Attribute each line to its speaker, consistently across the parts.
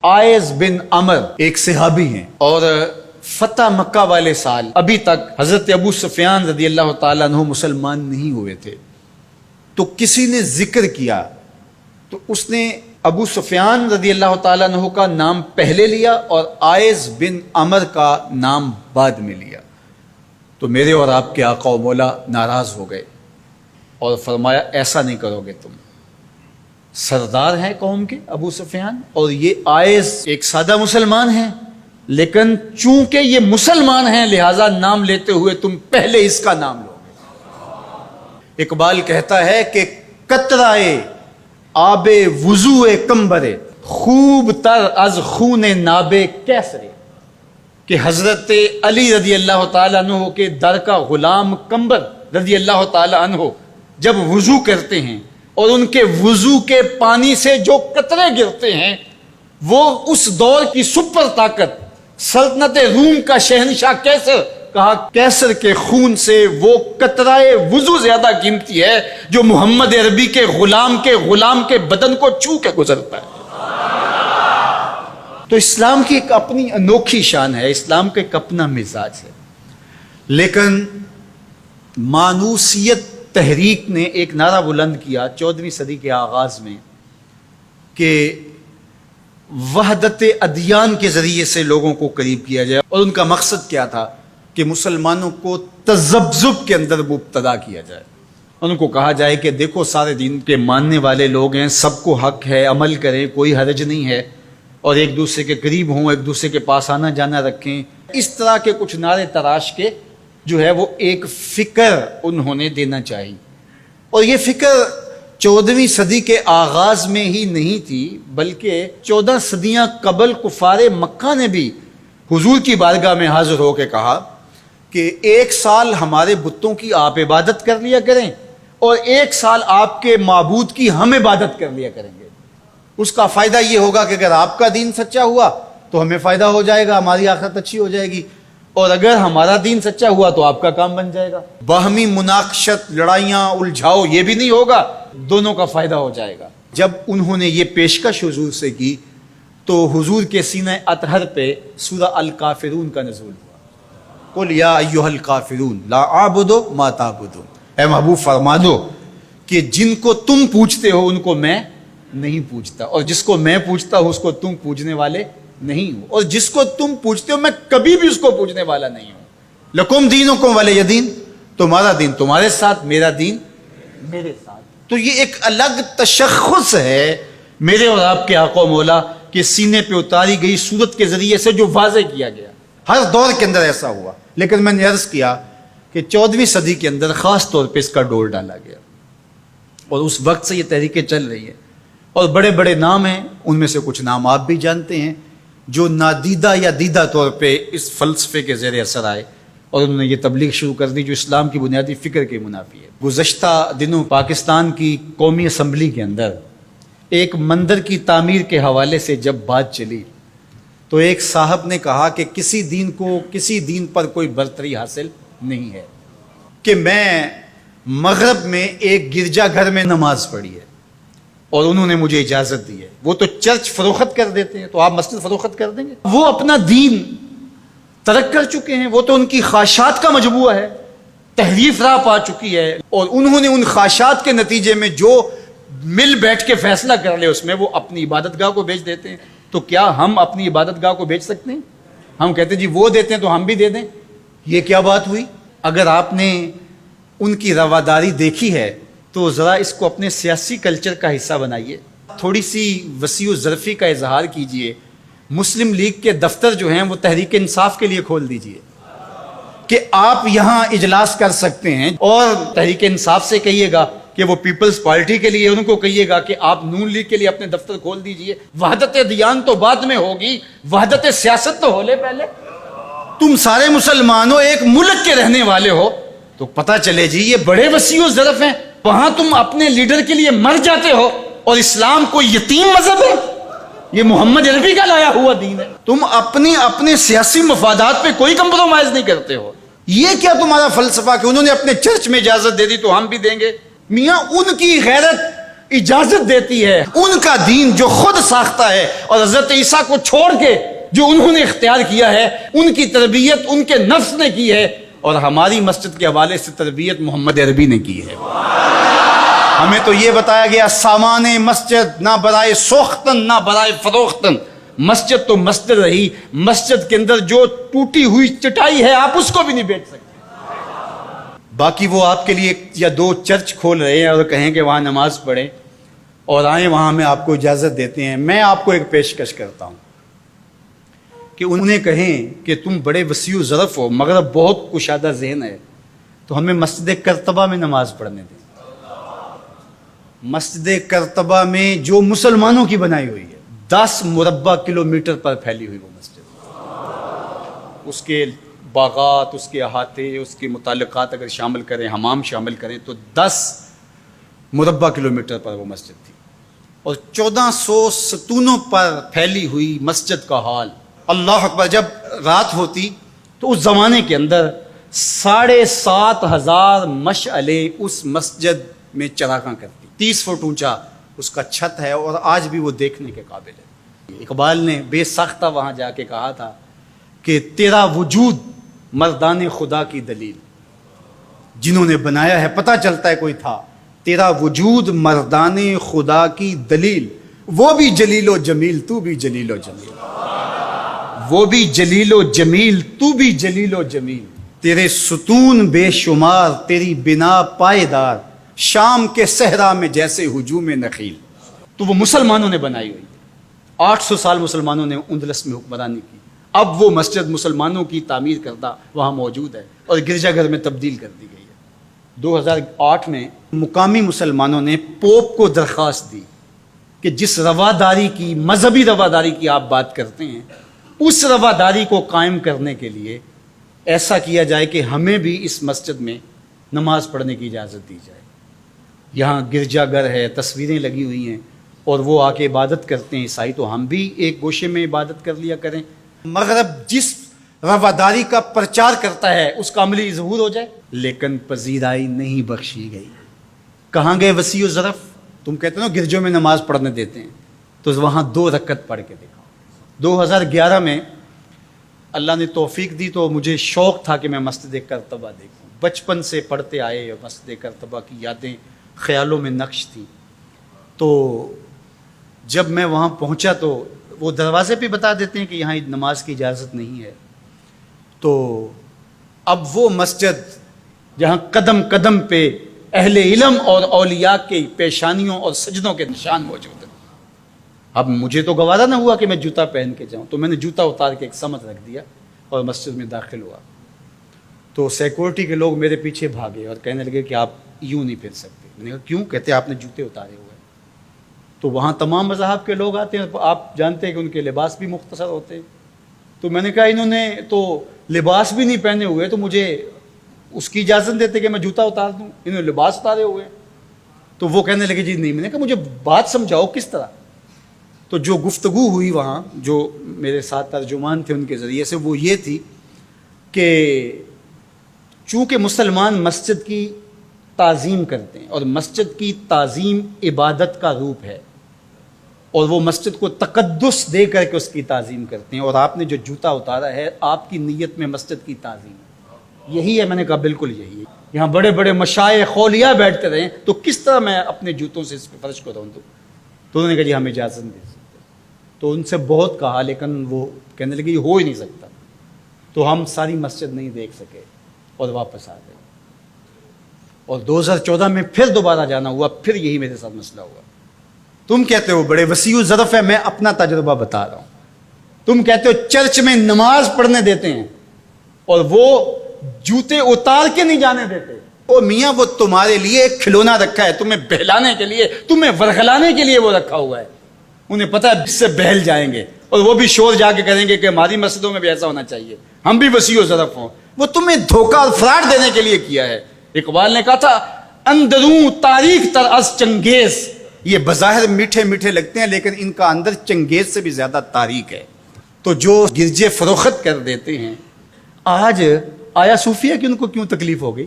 Speaker 1: Eyes بن عمر ایک صحابی ہیں اور فتح مکہ والے سال ابھی تک حضرت ابو سفیان رضی اللہ تعالیٰ عنہ مسلمان نہیں ہوئے تھے. تو کسی نے ذکر کیا تو اس نے ابو سفیان رضی اللہ تعالیٰ عنہ کا نام پہلے لیا اور آئز بن عمر کا نام بعد میں لیا. تو میرے اور آپ کے آقا و مولا ناراض ہو گئے اور فرمایا ایسا نہیں کرو گے، تم سردار ہیں قوم کے ابو سفیان اور یہ آئز ایک سادہ مسلمان ہیں، لیکن چونکہ یہ مسلمان ہیں لہذا نام لیتے ہوئے تم پہلے اس کا نام لو گے. اقبال کہتا ہے کہ قطرائے آب وضو کمبرے خوب تر از خون ناب کیسرے، کہ حضرت علی رضی اللہ تعالیٰ عنہ کے در کا غلام کمبر رضی اللہ تعالیٰ عنہ جب وضو کرتے ہیں اور ان کے وضو کے پانی سے جو قطرے گرتے ہیں وہ اس دور کی سپر طاقت سلطنت روم کا شہنشاہ کیسر، کہا کیسر کے خون سے وہ قطرائے وضو زیادہ قیمتی ہے جو محمد عربی کے غلام کے بدن کو چھو کے گزرتا ہے. تو اسلام کی ایک اپنی انوکھی شان ہے، اسلام کا ایک اپنا مزاج ہے. لیکن مانوسیت تحریک نے ایک نعرہ بلند کیا 14ویں صدی کے آغاز میں کہ وحدت ادیان کے ذریعے سے لوگوں کو قریب کیا جائے، اور ان کا مقصد کیا تھا کہ مسلمانوں کو تذبذب کے اندر مبتلا کیا جائے. ان کو کہا جائے کہ دیکھو سارے دین کے ماننے والے لوگ ہیں، سب کو حق ہے، عمل کریں، کوئی حرج نہیں ہے، اور ایک دوسرے کے قریب ہوں، ایک دوسرے کے پاس آنا جانا رکھیں. اس طرح کے کچھ نعرے تراش کے جو ہے وہ ایک فکر انہوں نے دینا چاہی. اور یہ فکر 14ویں صدی کے آغاز میں ہی نہیں تھی بلکہ 14 صدیاں قبل کفار مکہ نے بھی حضور کی بارگاہ میں حاضر ہو کے کہا کہ 1 سال ہمارے بتوں کی آپ عبادت کر لیا کریں اور 1 سال آپ کے معبود کی ہم عبادت کر لیا کریں گے. اس کا فائدہ یہ ہوگا کہ اگر آپ کا دین سچا ہوا تو ہمیں فائدہ ہو جائے گا، ہماری آخرت اچھی ہو جائے گی، اور اگر ہمارا دین سچا ہوا تو آپ کا کام بن جائے گا. باہمی مناقشت، لڑائیاں، الجھاؤ یہ بھی نہیں ہوگا، دونوں کا فائدہ ہو جائے گا. جب انہوں نے یہ پیشکش حضور سے کی تو حضور کے سینہ اطہر پہ سورہ الکافرون کا نزول ہوا. قل یا ایھا الکافرون لا اعبد ما تعبدون، اے محبوب فرما دو کہ جن کو تم پوجتے ہو ان کو میں نہیں پوجتا، اور جس کو میں پوجتا ہوں اس کو تم پوجنے والے نہیں ہوں، اور جس کو تم پوجتے ہو میں کبھی بھی اس کو پوجنے والا نہیں ہوں. لکم دینکم ولی دین، تمہارا دین تمہارے ساتھ، میرا دین میرے ساتھ. تو یہ ایک الگ تشخص ہے میرے اور آپ کے آقا و مولا کے سینے پہ اتاری گئی صورت کے ذریعے سے جو واضح کیا گیا. ہر دور کے اندر ایسا ہوا، لیکن میں نے عرض کیا کہ 14ویں صدی کے اندر خاص طور پہ اس کا ڈور ڈالا گیا، اور اس وقت سے یہ تحریکیں چل رہی ہیں. اور بڑے بڑے نام ہیں، ان میں سے کچھ نام آپ بھی جانتے ہیں جو نادیدہ یا دیدہ طور پہ اس فلسفے کے زیر اثر آئے اور انہوں نے یہ تبلیغ شروع کر دی جو اسلام کی بنیادی فکر کے منافی ہے. گزشتہ دنوں پاکستان کی قومی اسمبلی کے اندر ایک مندر کی تعمیر کے حوالے سے جب بات چلی تو ایک صاحب نے کہا کہ کسی دین پر کوئی برتری حاصل نہیں ہے کہ میں مغرب میں ایک گرجا گھر میں نماز پڑھی ہے اور انہوں نے مجھے اجازت دی ہے. وہ تو چرچ فروخت کر دیتے ہیں تو آپ مسجد فروخت کر دیں گے؟ وہ اپنا دین ترک کر چکے ہیں، وہ تو ان کی خواہشات کا مجموعہ ہے، تحریف راہ پا چکی ہے، اور انہوں نے ان خواہشات کے نتیجے میں جو مل بیٹھ کے فیصلہ کر لے اس میں وہ اپنی عبادت گاہ کو بیچ دیتے ہیں. تو کیا ہم اپنی عبادت گاہ کو بیچ سکتے ہیں؟ ہم کہتے ہیں جی وہ دیتے ہیں تو ہم بھی دے دیں. یہ کیا بات ہوئی؟ اگر آپ نے ان کی رواداری دیکھی ہے تو ذرا اس کو اپنے سیاسی کلچر کا حصہ بنائیے، تھوڑی سی وسیع و ظرفی کا اظہار کیجئے. مسلم لیگ کے دفتر جو ہیں وہ تحریک انصاف کے لیے کھول دیجئے کہ آپ یہاں اجلاس کر سکتے ہیں، اور تحریک انصاف سے کہیے گا کہ وہ پیپلز پارٹی کے لیے، ان کو کہیے گا کہ آپ نون لیگ کے لیے اپنے دفتر کھول دیجئے. وحدت ادیان تو بعد میں ہوگی، وحدت سیاست تو ہو لے پہلے. تم سارے مسلمان ہو، ایک ملک کے رہنے والے ہو، تو پتہ چلے جی یہ بڑے وسیع و ظرف ہیں. وہاں تم اپنے لیڈر کے لیے مر جاتے ہو، اور اسلام کوئی یتیم مذہب ہے؟ یہ محمد عربی کا لایا ہوا دین ہے. تم اپنے سیاسی مفادات پہ کوئی کمپرومائز نہیں کرتے ہو. یہ کیا تمہارا فلسفہ کہ انہوں نے اپنے چرچ میں اجازت دے دی تو ہم بھی دیں گے؟ میاں ان کی غیرت اجازت دیتی ہے، ان کا دین جو خود ساختہ ہے، اور حضرت عیسیٰ کو چھوڑ کے جو انہوں نے اختیار کیا ہے، ان کی تربیت ان کے نفس نے کی ہے، اور ہماری مسجد کے حوالے سے تربیت محمد عربی نے کی ہے۔ ہمیں تو یہ بتایا گیا سامان مسجد نہ برائے سوختن نہ برائے فروختن، مسجد تو مسجد رہی، مسجد کے اندر جو ٹوٹی ہوئی چٹائی ہے آپ اس کو بھی نہیں بیچ سکتے۔ باقی وہ آپ کے لیے یا دو چرچ کھول رہے ہیں اور کہیں کہ وہاں نماز پڑھیں اور آئیں، وہاں میں آپ کو اجازت دیتے ہیں۔ میں آپ کو ایک پیشکش کرتا ہوں کہ انہیں کہیں کہ تم بڑے وسیع ظرف ہو مگر بہت کشادہ ذہن ہے، تو ہمیں مسجد کرتبہ میں نماز پڑھنے دیں۔ مسجد کرتبہ میں جو مسلمانوں کی بنائی ہوئی ہے، 10 مربع کلومیٹر پر پھیلی ہوئی وہ مسجد، اس کے باغات، اس کے احاطے، اس کے متعلقات اگر شامل کریں، حمام شامل کریں تو 10 مربع کلومیٹر پر وہ مسجد تھی، اور 1400 ستونوں پر پھیلی ہوئی مسجد کا حال۔ اللہ اکبر، جب رات ہوتی تو اس زمانے کے اندر 7,500 مشعلیں اس مسجد میں چراغاں کرتی، 30 فٹ اونچا اس کا چھت ہے، اور آج بھی وہ دیکھنے کے قابل ہے۔ اقبال نے بے ساختہ وہاں جا کے کہا تھا کہ تیرا وجود مردان خدا کی دلیل، جنہوں نے بنایا ہے پتہ چلتا ہے کوئی تھا، تیرا وجود مردان خدا کی دلیل، وہ بھی جلیل و جمیل تو بھی جلیل و جمیل، وہ بھی جلیل و جمیل تو بھی جلیل و جمیل، تیرے ستون بے شمار تیری بنا پائیدار، شام کے صحرا میں جیسے ہجوم نخیل۔ تو وہ مسلمانوں نے بنائی ہوئی، 800 سال مسلمانوں نے اندلس میں حکمرانی کی، اب وہ مسجد مسلمانوں کی تعمیر کردہ وہاں موجود ہے اور گرجا گھر میں تبدیل کر دی گئی ہے۔ 2008 میں مقامی مسلمانوں نے پوپ کو درخواست دی کہ جس رواداری کی، مذہبی رواداری کی آپ بات کرتے ہیں، اس رواداری کو قائم کرنے کے لیے ایسا کیا جائے کہ ہمیں بھی اس مسجد میں نماز پڑھنے کی اجازت دی جائے۔ یہاں گرجا گھر ہے، تصویریں لگی ہوئی ہیں، اور وہ آ کے عبادت کرتے ہیں عیسائی، تو ہم بھی ایک گوشے میں عبادت کر لیا کریں۔ مغرب جس رواداری کا پرچار کرتا ہے اس کا عملی ظہور ہو جائے، لیکن پذیرائی نہیں بخشی گئی۔ کہاں گئے وسیع و ظرف؟ تم کہتے ہو گرجوں میں نماز پڑھنے دیتے ہیں، تو وہاں 2 رکعت پڑھ کے دیکھا۔ 2011 میں اللہ نے توفیق دی تو مجھے شوق تھا کہ میں مسجد کرتبہ دیکھوں، بچپن سے پڑھتے آئے، اور مسجد کرتبہ کی یادیں خیالوں میں نقش تھی۔ تو جب میں وہاں پہنچا تو وہ دروازے پہ بتا دیتے ہیں کہ یہاں نماز کی اجازت نہیں ہے، تو اب وہ مسجد جہاں قدم قدم پہ اہل علم اور اولیاء کے پیشانیوں اور سجدوں کے نشان موجود ہیں، اب مجھے تو گوارا نہ ہوا کہ میں جوتا پہن کے جاؤں، تو میں نے جوتا اتار کے ایک سمت رکھ دیا اور مسجد میں داخل ہوا۔ تو سیکورٹی کے لوگ میرے پیچھے بھاگے اور کہنے لگے کہ آپ یوں نہیں پھر سکتے۔ میں نے کہا کیوں؟ کہتے آپ نے جوتے اتارے ہوئے۔ تو وہاں تمام مذاہب کے لوگ آتے ہیں، آپ جانتے ہیں کہ ان کے لباس بھی مختصر ہوتے ہیں، تو میں نے کہا انہوں نے تو لباس بھی نہیں پہنے ہوئے، تو مجھے اس کی اجازت دیتے کہ میں جوتا اتار دوں، انہوں نے لباس اتارے ہوئے۔ تو وہ کہنے لگے جی نہیں۔ میں نے کہا مجھے بات سمجھاؤ کس طرح۔ تو جو گفتگو ہوئی وہاں، جو میرے ساتھ ترجمان تھے ان کے ذریعے سے، وہ یہ تھی کہ چونکہ مسلمان مسجد کی تعظیم کرتے ہیں، اور مسجد کی تعظیم عبادت کا روپ ہے، اور وہ مسجد کو تقدس دے کر کے اس کی تعظیم کرتے ہیں، اور آپ نے جو جوتا اتارا ہے آپ کی نیت میں مسجد کی تعظیم ہے، یہی ہے۔ میں نے کہا بالکل یہی ہے۔ یہاں بڑے بڑے مشائخ اولیاء بیٹھتے رہے تو کس طرح میں اپنے جوتوں سے اس پہ فرش کو رون دوں؟ تو انہوں نے کہا جی ہم اجازت نہیں دے سکتے۔ تو ان سے بہت کہا، لیکن وہ کہنے لگے یہ ہو ہی نہیں سکتا۔ تو ہم ساری مسجد نہیں دیکھ سکے اور واپس آ گئے، اور 2014 میں پھر دوبارہ جانا ہوا، پھر یہی میرے ساتھ مسئلہ ہوا۔ تم کہتے ہو بڑے وسیع و ظرف ہے، میں اپنا تجربہ بتا رہا ہوں۔ تم کہتے ہو چرچ میں نماز پڑھنے دیتے ہیں اور وہ جوتے اتار کے نہیں جانے دیتے۔ او میاں، وہ تمہارے لیے ایک کھلونا رکھا ہے، تمہیں بہلانے کے لیے، تمہیں ورغلانے کے لیے وہ رکھا ہوا ہے۔ انہیں پتہ ہے اس سے بہل جائیں گے، اور وہ بھی شور جا کے کریں گے کہ ہماری مسجدوں میں بھی ایسا ہونا چاہیے، ہم بھی وسیع و ظرف ہوں۔ وہ تمہیں دھوکہ اور فراڈ دینے کے لیے کیا ہے۔ اقبال نے کہا تھا اندروں تاریخ تر از چنگیز، یہ بظاہر میٹھے میٹھے لگتے ہیں لیکن ان کا اندر چنگیز سے بھی زیادہ تاریخ ہے۔ تو جو گرجے فروخت کر دیتے ہیں، آج آیا صوفیہ کہ ان کو کیوں تکلیف ہو گئی؟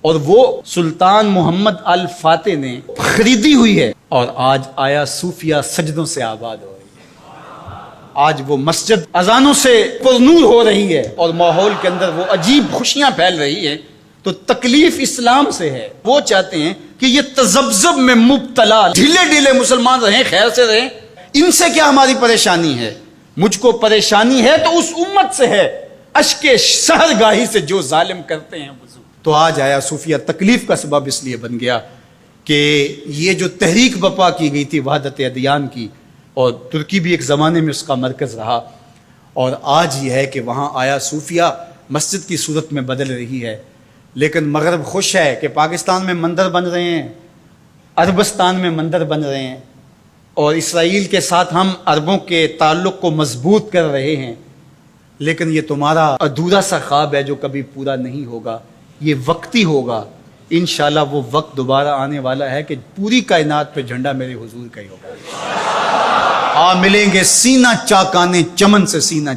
Speaker 1: اور وہ سلطان محمد الفاتح نے خریدی ہوئی ہے، اور آج آیا صوفیہ سجدوں سے آباد ہو رہی ہے۔ آج وہ مسجد اذانوں سے پرنور ہو رہی ہے اور ماحول کے اندر وہ عجیب خوشیاں پھیل رہی ہیں۔ تو تکلیف اسلام سے ہے، وہ چاہتے ہیں کہ یہ تذبذب میں مبتلا ڈھیلے ڈھیلے مسلمان رہیں، خیر سے رہیں، ان سے کیا ہماری پریشانی ہے؟ مجھ کو پریشانی ہے تو اس امت سے ہے، اشک سحرگاہی سے جو ظالم کرتے ہیں وضو۔ تو آج آیا صوفیہ تکلیف کا سبب اس لیے بن گیا کہ یہ جو تحریک بپا کی گئی تھی وحدت ادیان کی، اور ترکی بھی ایک زمانے میں اس کا مرکز رہا، اور آج یہ ہے کہ وہاں آیا صوفیہ مسجد کی صورت میں بدل رہی ہے۔ لیکن مغرب خوش ہے کہ پاکستان میں مندر بن رہے ہیں، عربستان میں مندر بن رہے ہیں، اور اسرائیل کے ساتھ ہم عربوں کے تعلق کو مضبوط کر رہے ہیں، لیکن یہ تمہارا ادھورا سا خواب ہے جو کبھی پورا نہیں ہوگا، یہ وقتی ہوگا۔ انشاءاللہ وہ وقت دوبارہ آنے والا ہے کہ پوری کائنات پہ جھنڈا میرے حضور کا ہی ہوگا۔ ملیں گے سینہ چاکانے چمن سے سینہ